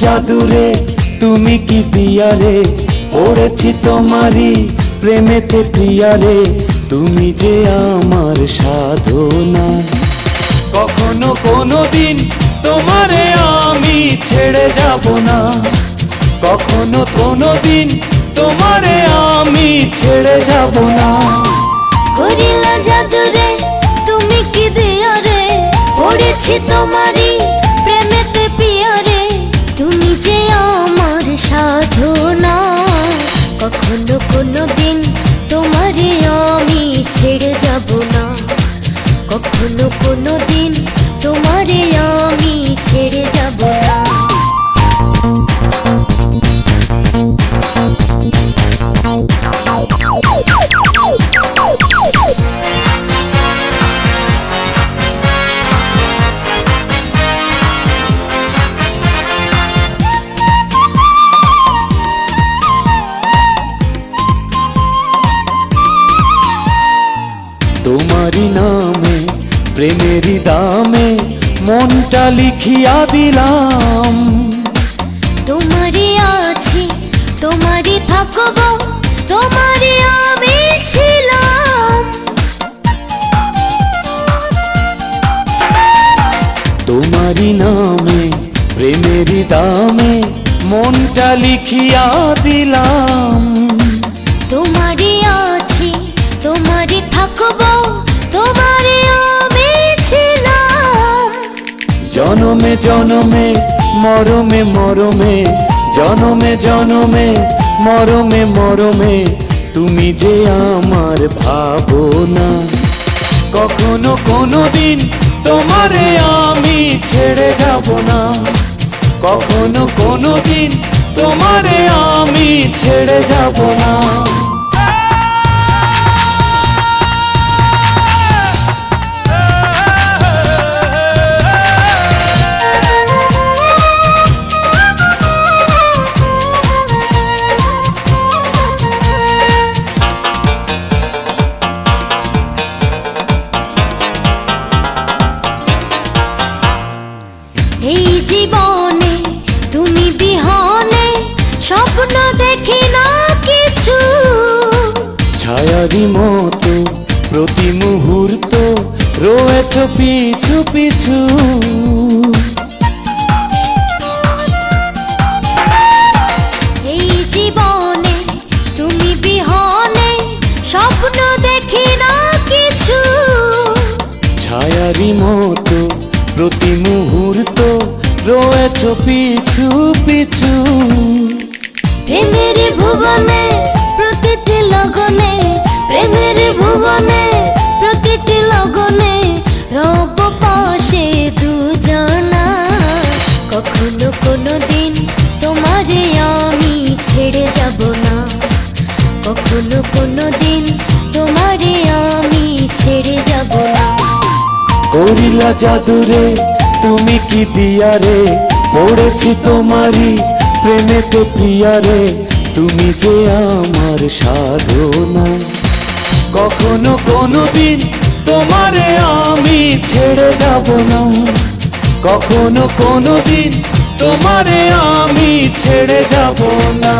জাদুরে তুমি কি দিয়ারে, পড়েছি তোমারই প্রেমেতে প্রিয়ারে, তুমি যে আমার সাধনা। কখনো কোনো দিন তোমারে আমি ছেড়ে যাব না, কখনো কোনো দিন তোমারে আমি ছেড়ে যাব না। করিলা জাদুরে তুমি কি দিয়ারে, পড়েছি তোমারই প্রেমেতে প্রিয়ারে, তুমি যে আমার সাধনা। কখনো কোনো দিন তোমারে আমি ছেড়ে যাব না, কখনো কোনো দিন তোমারে আমি ছেড়ে যাব না। তোমারি নামে প্রেমেরই দামে মনটা লিখিয়া দিলাম। তোমারই আছি তোমারই থাকবো, তোমারই আমি ছিলাম। তোমারি নামে প্রেমেরই দামে মনটা লিখিয়া দিলাম। তোমারই আছি তোমারই থাকবো, তোমারই আমি ছিলাম। জনমে জনমে মরমে মরমে, জনমে জনমে মরমে মরমে, তুমি যে আমার ভাবনা। কখনো কোনো দিন তোমারে আমি ছেড়ে যাব না, কখনো কোনো দিন তোমারে আমি ছেড়ে যাব না। এই জীবনে তুমি বিহনে স্বপ্ন দেখি না কিছু, ছায়ারি মতো প্রতি মুহূর্ত রয়েছ পিছু পিছু। এই জীবনে তুমি বিহনে স্বপ্ন দেখি না কিছু, ছায়ারি মতো প্রতি মুহূর্ত রয়েছ পিছু পিছু। প্রেমের ভুবনে প্রতিটি লগনে, প্রেমের ভুবনে প্রতিটি লগনে রব পাশে দুজনা। কখনো কোনো দিন তোমারে আমি ছেড়ে যাব না, কখনো কোনো দিন তোমারে আমি ছেড়ে যাব না। করিলা জাদুরে তুমি কি দিয়ারে, পড়েছি তোমারই প্রেমেতে প্রিয়ারে, তুমি যে আমার সাধনা। কখনো কোনো দিন তোমারে আমি ছেড়ে যাব না, কখনো কোনো দিন তোমারে আমি ছেড়ে যাব না।